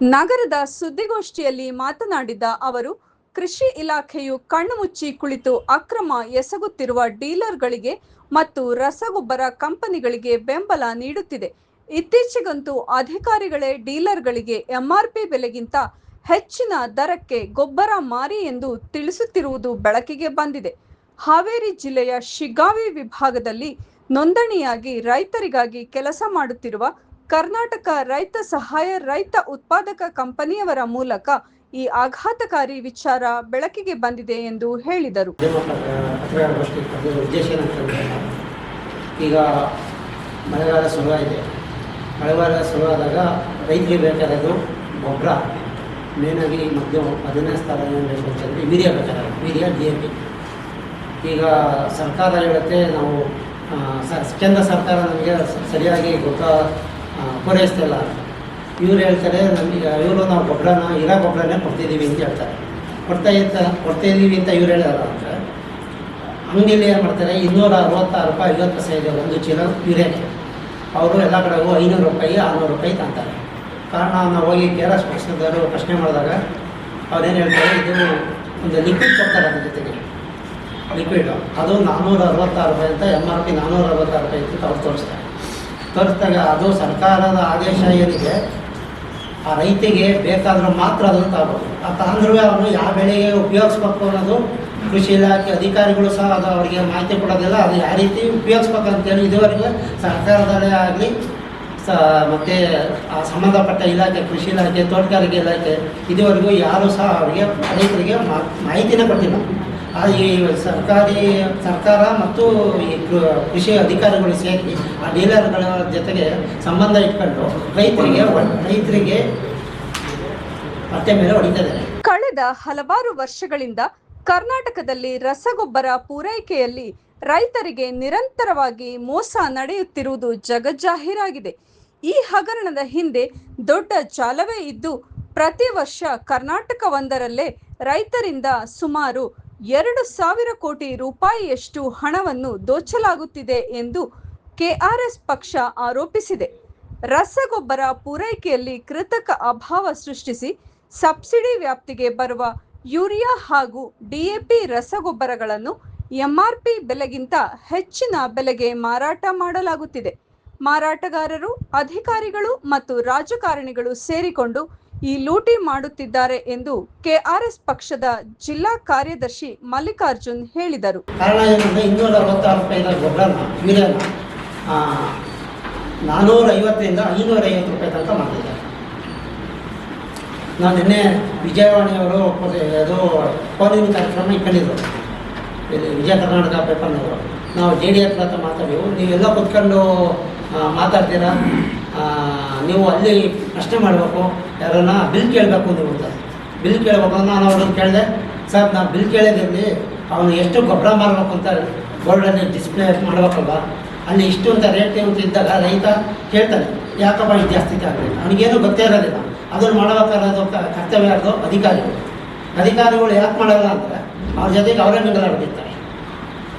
ನಗರದ ಸುದ್ದಿಗೋಷ್ಠಿಯಲ್ಲಿ ಮಾತನಾಡಿದ ಅವರು, ಕೃಷಿ ಇಲಾಖೆಯು ಕಣ್ಣು ಮುಚ್ಚಿ ಕುಳಿತು ಅಕ್ರಮ ಎಸಗುತ್ತಿರುವ ಡೀಲರ್ಗಳಿಗೆ ಮತ್ತು ರಸಗೊಬ್ಬರ ಕಂಪನಿಗಳಿಗೆ ಬೆಂಬಲ ನೀಡುತ್ತಿದೆ. ಇತ್ತೀಚೆಗಂತೂ ಅಧಿಕಾರಿಗಳೇ ಡೀಲರ್ಗಳಿಗೆ ಎಂಆರ್ಪಿ ಬೆಲೆಗಿಂತ ಹೆಚ್ಚಿನ ದರಕ್ಕೆ ಗೊಬ್ಬರ ಮಾರಿ ಎಂದು ತಿಳಿಸುತ್ತಿರುವುದು ಬೆಳಕಿಗೆ ಬಂದಿದೆ. ಹಾವೇರಿ ಜಿಲ್ಲೆಯ ಶಿಗ್ಗಾವಿ ವಿಭಾಗದಲ್ಲಿ ನೋಂದಣಿಯಾಗಿ ರೈತರಿಗಾಗಿ ಕೆಲಸ ಮಾಡುತ್ತಿರುವ ಕರ್ನಾಟಕ ರೈತ ಸಹಾಯ ರೈತ ಉತ್ಪಾದಕ ಕಂಪನಿಯವರ ಮೂಲಕ ಈ ಆಘಾತಕಾರಿ ವಿಚಾರ ಬೆಳಕಿಗೆ ಬಂದಿದೆ ಎಂದು ಹೇಳಿದರು. ಈಗ ಮಳೆಗಾಲ ಶುರುವಾಗಿದೆ. ಮಳೆಗಾಲ ಶುರುವಾದಾಗ ರೈತರಿಗೆ ಬೇಕಾದದು ಗೊಬ್ಬರ, ಮೇನಾಗಿ ಮತ್ತು 15 ಸ್ಥಳ ಏನು ಬೇಕು ಅಂತಂದರೆ ಯೂರಿಯಾ ಬೇಕಾದ್ರೆ ಯೂರಿಯಾ DAP. ಈಗ ಸರ್ಕಾರ ಹೇಳುತ್ತೆ ನಾವು ಕೇಂದ್ರ ಸರ್ಕಾರ ನಮಗೆ ಸರಿಯಾಗಿ ಗೊಬ್ಬರ ಪೂರೈಸ್ತಾ ಇಲ್ಲ. ಇವ್ರು ಹೇಳ್ತಾರೆ ಇವರು ನಾವು ಗೊಬ್ಬರನ ಇರೋ ಗೊಬ್ಬರನೇ ಕೊಡ್ತಿದ್ದೀವಿ ಅಂತ ಹೇಳ್ತಾರೆ. ಕೊಡ್ತಾಯಿದ್ದೀವಿ ಅಂತ ಇವ್ರು ಹೇಳಲ್ಲ ಅಂದರೆ ಅಂಗಡಿಯಲ್ಲಿ ಏನು ಮಾಡ್ತಾರೆ, 266 ರೂಪಾಯಿ 50 ಪೈಸೆ ಇದೆ ಒಂದು ಚೀಲ ಯೂರಿಯಾಗೆ. ಅವರು ಎಲ್ಲ ಕಡೆಗೂ 500 ರೂಪಾಯಿ 600 ರೂಪಾಯಿ ತಂತಾರೆ. ಕಾರಣ ನಾವು ಹೋಗಿ KRS ಪಕ್ಷದವರು ಪ್ರಶ್ನೆ ಮಾಡಿದಾಗ ಅವ್ರೇನು ಹೇಳ್ತಾರೆ, ಇದು ಒಂದು ಲಿಕ್ವಿಡ್ ಕೊಡ್ತಾರೆ, ಅದ್ರ ಜೊತೆಗೆ ಲಿಕ್ವಿಡ್ ಅದು 466 ರೂಪಾಯಿ ಅಂತ MRP 466 ರೂಪಾಯಿ ಅಂತ ಅವ್ರು ತೋರಿಸ್ದಾಗ ಅದು ಸರ್ಕಾರದ ಆದೇಶ ಏನಿದೆ ಆ ರೈತಿಗೆ ಬೇಕಾದರೂ ಮಾತ್ರ ಅದನ್ನು ತಗೋಬೋದು. ಆ ತಂದ್ರೂ ಅವನು ಯಾವ ಬೆಳೆಗೆ ಉಪಯೋಗಿಸ್ಬೇಕು ಅನ್ನೋದು ಕೃಷಿ ಇಲಾಖೆ ಅಧಿಕಾರಿಗಳು ಸಹ ಅದು ಅವರಿಗೆ ಮಾಹಿತಿ ಕೊಡೋದಿಲ್ಲ. ಅದು ಯಾವ ರೀತಿ ಉಪಯೋಗಿಸ್ಬೇಕು ಅಂತೇಳಿ ಇದುವರೆಗೂ ಸರ್ಕಾರದಲ್ಲೇ ಆಗಲಿ ಮತ್ತು ಆ ಸಂಬಂಧಪಟ್ಟ ಇಲಾಖೆ, ಕೃಷಿ ಇಲಾಖೆ, ತೋಟಗಾರಿಕೆ ಇಲಾಖೆ ಇದುವರೆಗೂ ಯಾರೂ ಸಹ ಅವರಿಗೆ ರೈತರಿಗೆ ಮಾಹಿತಿನೇ ಕೊಟ್ಟಿಲ್ಲ. ಈ ಸರ್ಕಾರ ಮತ್ತು ಈ ಕೃಷಿ ಅಧಿಕಾರಿಗಳು ಸೇರಿ ಆ ಡೀಲರ್ಗಳ ಜೊತೆಗೆ ಸಂಬಂಧ ಇಟ್ಕೊಂಡು ರೈತರಿಗೆ ಮತ್ತೆ ಮೇಲೆ ಹೊಡಿತಿದ್ದಾರೆ. ಕಳೆದ ಹಲವಾರು ವರ್ಷಗಳಿಂದ ಕರ್ನಾಟಕದಲ್ಲಿ ರಸಗೊಬ್ಬರ ಪೂರೈಕೆಯಲ್ಲಿ ರೈತರಿಗೆ ನಿರಂತರವಾಗಿ ಮೋಸ ನಡೆಯುತ್ತಿರುವುದು ಜಗಜ್ಜಾಹೀರಾಗಿದೆ. ಈ ಹಗರಣದ ಹಿಂದೆ ದೊಡ್ಡ ಜಾಲವೇ ಇದ್ದು, ಪ್ರತಿ ವರ್ಷ ಕರ್ನಾಟಕವೊಂದರಲ್ಲೇ ರೈತರಿಂದ ಸುಮಾರು 2,000 ಕೋಟಿ ರೂಪಾಯಿಯಷ್ಟು ಹಣವನ್ನು ದೋಚಲಾಗುತ್ತಿದೆ ಎಂದು KRS ಪಕ್ಷ ಆರೋಪಿಸಿದೆ. ರಸಗೊಬ್ಬರ ಪೂರೈಕೆಯಲ್ಲಿ ಕೃತಕ ಅಭಾವ ಸೃಷ್ಟಿಸಿ ಸಬ್ಸಿಡಿ ವ್ಯಾಪ್ತಿಗೆ ಬರುವ ಯೂರಿಯಾ ಹಾಗೂ DAP ರಸಗೊಬ್ಬರಗಳನ್ನು MRP ಬೆಲೆಗಿಂತ ಹೆಚ್ಚಿನ ಬೆಲೆಗೆ ಮಾರಾಟ ಮಾಡಲಾಗುತ್ತಿದೆ. ಮಾರಾಟಗಾರರು, ಅಧಿಕಾರಿಗಳು ಮತ್ತು ರಾಜಕಾರಣಿಗಳು ಸೇರಿಕೊಂಡು ಈ ಲೂಟಿ ಮಾಡುತ್ತಿದ್ದಾರೆ ಎಂದು KRS ಪಕ್ಷದ ಜಿಲ್ಲಾ ಕಾರ್ಯದರ್ಶಿ ಮಲ್ಲಿಕಾರ್ಜುನ್ ಹೇಳಿದರು. ಕಾರಣ ಏನಂದರೆ 266 ರೂಪಾಯಿದ ಗೊಬ್ಬರನ ಯೂರಿಯಾನ 450ರಿಂದ 550 ರೂಪಾಯಿ ತನಕ ಮಾಡ್ತಿದ್ದಾರೆ. ನಾನು ನಿನ್ನೆ ವಿಜಯವಾಣಿಯವರು ಅದು ಫೋನಿನ ಕಾರ್ಯಕ್ರಮ ಇಟ್ಕೊಂಡಿದ್ರು, ಇಲ್ಲಿ ವಿಜಯ ಕರ್ನಾಟಕ ಪೇಪರ್ನವರು. ನಾವು JDS ಹತ್ರ ಮಾತಾಡಿವು, ನೀವೆಲ್ಲ ಕೂತ್ಕೊಂಡು ಮಾತಾಡ್ತೀರಾ, ನೀವು ಅಲ್ಲಿ ಪ್ರಶ್ನೆ ಮಾಡಬೇಕು, ಯಾರನ್ನ ಬಿಲ್ ಕೇಳಬೇಕು ನೀವು ಅಂತ. ಬಿಲ್ ಕೇಳಬೇಕು ನಾನು ಅವ್ರನ್ನ ಕೇಳಿದೆ, ಸರ್ ನಾವು ಬಿಲ್ ಕೇಳಿದಿರಲಿ, ಅವನು ಎಷ್ಟು ಗೊಬ್ಬರ ಮಾರಬೇಕು ಅಂತ ಬೋರ್ಡಲ್ಲಿ ಡಿಸ್ಪ್ಲೇ ಮಾಡಬೇಕಲ್ವ, ಅಲ್ಲಿ ಇಷ್ಟು ಅಂತ ರೇಟ್ ಅಂತ ಇದ್ದಾಗ ರೈತ ಕೇಳ್ತಾನೆ, ಯಾಕಪ್ಪ ಇದು ಜಾಸ್ತಿ ಆಗಲಿ, ಅವನಿಗೇನು ಗೊತ್ತೇ ಇರೋದಿಲ್ಲ. ಅದನ್ನು ಮಾಡಬೇಕಾದ ಕರ್ತವ್ಯ ಅದು ಅಧಿಕಾರಿಗಳು ಯಾಕೆ ಮಾಡಲ್ಲ ಅಂದರೆ ಅವ್ರ ಜೊತೆಗೆ ಅವರೇ ನಿಂಗಲಾಡ್ತಿರ್ತಾರೆ.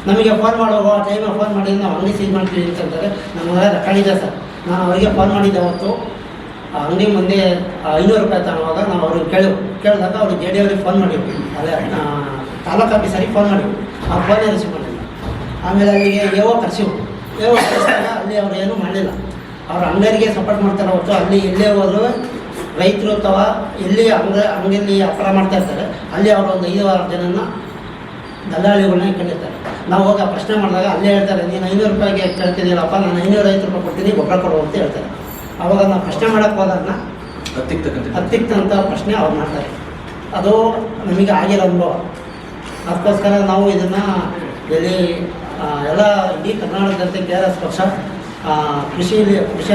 ನಮಗೆ ಫೋನ್ ಮಾಡುವ ಟೈಮಿಗೆ ಫೋನ್ ಮಾಡಿ ನಾವು ಅಂಗಡಿ ಸೀಜ್ ಮಾಡ್ತೀವಿ ಅಂತಂದರೆ ನಮಗೆ ರೆಕಾರ್ಡಿದೆ ಸರ್. ನಾನು ಅವರಿಗೆ ಫೋನ್ ಮಾಡಿದ್ದೆ ಅವತ್ತು, ಅಂಗಡಿ ಮುಂದೆ 500 ರೂಪಾಯಿ ತಗೊಳ್ಳುವಾಗ ನಾವು ಅವ್ರಿಗೆ ಕೇಳಿದಾಗ ಅವರು JD ಅವ್ರಿಗೆ ಫೋನ್ ಮಾಡಿದ್ವಿ, ಅದೇ ತಾಲೂಕು ಆಫೀಸರಿಗೆ ಫೋನ್ ಮಾಡಿದ್ವಿ. ಅವ್ರು ಫೋನೇ ರಿಸೀವ್ ಮಾಡಲಿಲ್ಲ. ಆಮೇಲೆ ಅಲ್ಲಿಗೆ ಕರೆಸಿವು ಕರೆಸಿದಾಗ ಅಲ್ಲಿ ಅವ್ರು ಏನೂ ಮಾಡಲಿಲ್ಲ. ಅವ್ರು ಅಂಗಡಿಗೆ ಸಪೋರ್ಟ್ ಮಾಡ್ತಾರೆ ಹೊತ್ತು ಅಲ್ಲಿ ಎಲ್ಲೇ ಹೋದ್ರು ರೈತರು ಅಥವಾ ಎಲ್ಲಿ ಅಂಗಡಿಯಲ್ಲಿ ವ್ಯಾಪಾರ ಮಾಡ್ತಾ ಇರ್ತಾರೆ ಅಲ್ಲಿ ಅವರು ಒಂದು 5-6 ಜನನ ದಲ್ಲಾಳಿಗಳನ್ನ ಇಟ್ಕೊಂಡಿರ್ತಾರೆ. ನಾವು ಹೋಗಿ ಪ್ರಶ್ನೆ ಮಾಡಿದಾಗ ಅಲ್ಲೇ ಹೇಳ್ತಾರೆ, ನೀನು 500 ರೂಪಾಯಿಗೆ ಕೇಳ್ತಿದ್ದೀರಪ್ಪ, ನಾನು 550 ರೂಪಾಯಿ ಕೊಡ್ತೀನಿ, ಗೊಬ್ಬರ ಕೊಡುವ ಅಂತ ಹೇಳ್ತಾರೆ. ಅವಾಗ ನಾವು ಪ್ರಶ್ನೆ ಮಾಡೋಕ್ಕೆ ಹೋದಾಗ ಹತ್ತಿಕ್ಕಂಥ ಪ್ರಶ್ನೆ ಅವ್ರು ಮಾಡ್ತಾರೆ. ಅದು ನಮಗೆ ಆಗಿರೋ ಅನುಭವ. ಅದಕ್ಕೋಸ್ಕರ ನಾವು ಇದನ್ನು ಎಲ್ಲ ಇಡೀ ಕರ್ನಾಟಕದಂತೆ KRS ಪಕ್ಷ ಕೃಷಿ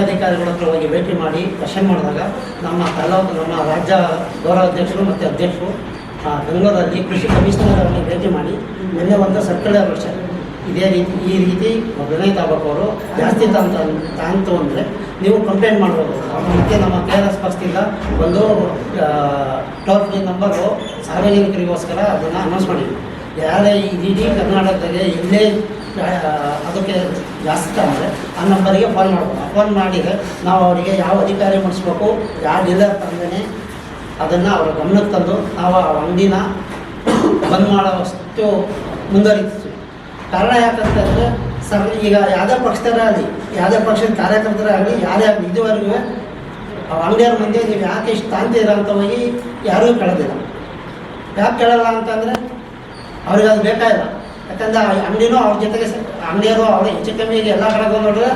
ಅಧಿಕಾರಿಗಳ ಹತ್ರ ಹೋಗಿ ಭೇಟಿ ಮಾಡಿ ಕ್ವಶನ್ ಮಾಡಿದಾಗ ನಮ್ಮ ರಾಜ್ಯ ಗೌರವಾಧ್ಯಕ್ಷರು ಮತ್ತು ಅಧ್ಯಕ್ಷರು ಬೆಂಗಳೂರಲ್ಲಿ ಕೃಷಿ ಕಮಿಷನರ್ ಅವರಿಗೆ ಭೇಟಿ ಮಾಡಿ ನಿನ್ನೆ ಒಂದು ಸರ್ಕ್ಯುಲರ್ ವರ್ಷ ಈ ರೀತಿ ವಿನಯ್ ತಾಬಕ್ ಅವರು ಜಾಸ್ತಿ ತಾಂತು ಅಂದರೆ ನೀವು ಕಂಪ್ಲೇಂಟ್ ಮಾಡ್ಬೋದು. ಮತ್ತು ನಮ್ಮ KRS ಪಕ್ಷದಿಂದ ಒಂದು ಟೋಲ್ ಫ್ರೀ ನಂಬರು ಸಾರ್ವಜನಿಕರಿಗೋಸ್ಕರ ಅದನ್ನು ಅನೌನ್ಸ್ ಮಾಡಿದ್ವಿ. ಯಾರೇ ಇಡೀ ಕರ್ನಾಟಕದಾಗೆ ಎಲ್ಲೇ ಅದಕ್ಕೆ ಜಾಸ್ತಿ ಅಂದರೆ ಆ ನಂಬರಿಗೆ ಫೋನ್ ಮಾಡ್ಬೋದು. ಫೋನ್ ಮಾಡಿದರೆ ನಾವು ಅವರಿಗೆ ಯಾವ ಅಧಿಕಾರಿ ಮಾಡಿಸ್ಬೇಕು, ಯಾವ ಡೀಲರ್ ತಂದೇ ಅದನ್ನು ಅವರ ಗಮನಕ್ಕೆ ತಂದು ನಾವು ಆ ಅಂಗಡಿನ ಬಂದ್ ಮಾಡೋವಷ್ಟು ಮುಂದುವರಿತೀವಿ. ಕಾರಣ ಯಾಕಂತಂದರೆ ಸರ್, ಈಗ ಯಾವುದೇ ಪಕ್ಷದರಾಗಲಿ, ಯಾವುದೇ ಪಕ್ಷದ ಕಾರ್ಯಕರ್ತರಾಗಲಿ, ಯಾರೇ ಆಗಲಿ, ಇದುವರೆಗೂ ಅಂಗಡಿಯವ್ರ ಮುಂದೆ ನೀವು ಯಾಕೆ ಇಷ್ಟು ತಾಂತೀರ ಅಂತ ಹೋಗಿ ಯಾರಿಗೂ ಕೇಳೋದಿಲ್ಲ. ಯಾಕೆ ಕೇಳಲ್ಲ ಅಂತಂದರೆ ಅವ್ರಿಗೆ ಅದು ಬೇಕಾಗಿಲ್ಲ. ಯಾಕಂದರೆ ಅಂಗಡಿನೂ ಅವ್ರ ಜೊತೆಗೆ ಅಂಗಡಿಯವರು ಅವ್ರ ಹೆಚ್ಚು ಕಮ್ಮಿಗೆ ಎಲ್ಲ ಕಡೆಗೂ ನೋಡಿದ್ರೆ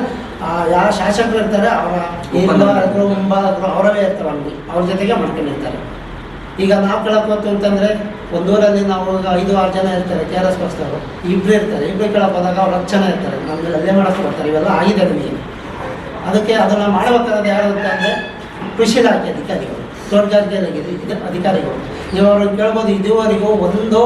ಯಾವ ಶಾಸಕರು ಇರ್ತಾರೆ, ಅವರ ಹಿಂಬಾಲಕರು ಮುಂಬಾಲಕರು ಅವರವೇ ಇರ್ತಾರೆ, ಅಂಗಡಿ ಅವ್ರ ಜೊತೆಗೆ ಮಾಡ್ಕೊಂಡಿರ್ತಾರೆ. ಈಗ ನಾವು ಕೇಳೋಕ್ಕೋತು ಅಂತಂದರೆ ಒಂದೂರಲ್ಲಿ ನಾವು 5-6 ಜನ ಇರ್ತಾರೆ, KRS ಪಕ್ಷದವರು ಇಬ್ಬರು ಇರ್ತಾರೆ. ಇಬ್ಬರು ಕೇಳಕ್ಕೆ ಹೋದಾಗ ಅವ್ರು 10 ಜನ ಇರ್ತಾರೆ, ನಮಗೆ ಅಲ್ಲೇ ಮಾಡೋಕ್ಕೆ ಬರ್ತಾರೆ. ಇವೆಲ್ಲ ಆಗಿದೆ ನಮಗೆ. ಅದಕ್ಕೆ ಅದನ್ನು ಮಾಡಬೇಕಾದ್ರೆ ಯಾರು ಅಂತಂದರೆ ಕೃಷಿ ಇಲಾಖೆ ಅಧಿಕಾರಿಗಳು, ತೋಟಗಾರಿಕೆ ಅಧಿಕಾರಿಗಳು. ನೀವು ಅವ್ರನ್ನ ಕೇಳ್ಬೋದು, ಇದುವರೆಗೂ ಒಂದು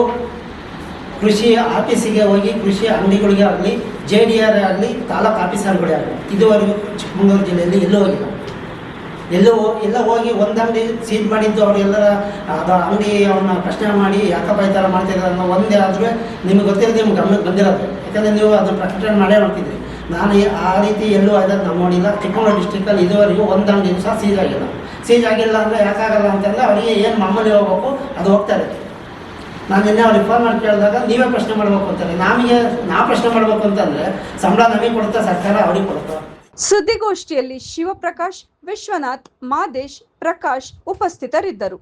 ಕೃಷಿ ಆಫೀಸಿಗೆ ಹೋಗಿ ಕೃಷಿ ಅಂಗಡಿಗಳಿಗೆ ಆಗಲಿ, JDR ಆಗಲಿ, ತಾಲೂಕು ಆಫೀಸರ್ಗಳೇ ಆಗಲಿ, ಇದುವರೆಗೂ ಚಿಕ್ಕಮಗಳೂರು ಜಿಲ್ಲೆಯಲ್ಲಿ ಎಲ್ಲೂ ಹೋಗಿಲ್ಲ. ಎಲ್ಲ ಹೋಗಿ ಒಂದು ಅಂಗಡಿ ಸೀಲ್ ಮಾಡಿದ್ದು ಅವರೆಲ್ಲರ ಅದು ಅಂಗಡಿ ಅವ್ರನ್ನ ಪ್ರಶ್ನೆ ಮಾಡಿ ಯಾಕಪ್ಪ ಈ ಥರ ಮಾಡ್ತಿದ್ದಾರೆ ಅನ್ನೋ ಒಂದೇ ಆದರೂ ನಿಮಗೆ ಗೊತ್ತಿರೋದು, ನಿಮ್ಗೆ ಗಮನಕ್ಕೆ ಬಂದಿರೋದು. ಯಾಕಂದರೆ ನೀವು ಅದನ್ನು ಪ್ರಕಟಣೆ ಮಾಡೇ ಮಾಡ್ತಿದ್ರಿ. ನಾನು ಆ ರೀತಿ ಎಲ್ಲೂ ಅದನ್ನು ನಾವು ನೋಡಿಲ್ಲ. ಚಿಕ್ಕಮಗಳೂರು ಡಿಸ್ಟ್ರಿಕ್ಟಲ್ಲಿ ಇದುವರೆಗೂ ಒಂದು ಅಂಗಡಿನೂ ಸಹ ಸೀಜ್ ಆಗಿಲ್ಲ. ಸೀಜ್ ಆಗಿಲ್ಲ ಅಂದರೆ ಯಾಕಾಗಲ್ಲ ಅಂತಂದರೆ ಅವರಿಗೆ ಏನು ಮಾಮೂಲಿ ಹೋಗ್ಬೇಕು ಅದು ಹೋಗ್ತಾ ಇರುತ್ತೆ. ನಾನು ನಿನ್ನೆ ಅವ್ರಿಗೆ ಫೋನ್ ಮಾಡಿ ಕೇಳಿದಾಗ ನೀವೇ ಪ್ರಶ್ನೆ ಮಾಡಬೇಕು ಅಂತಾರೆ. ನಾವು ಪ್ರಶ್ನೆ ಮಾಡಬೇಕು ಅಂತಂದರೆ ಸಂಬಳ ನಮಗೆ ಕೊಡುತ್ತಾ ಸರ್ಕಾರ, ಅವ್ರಿಗೆ ಕೊಡುತ್ತಾ. ಸುದ್ದಿಗೋಷ್ಠಿಯಲ್ಲಿ ಶಿವಪ್ರಕಾಶ್, ವಿಶ್ವನಾಥ್, ಮಾದೇಶ್, ಪ್ರಕಾಶ್ ಉಪಸ್ಥಿತರಿದ್ದರು.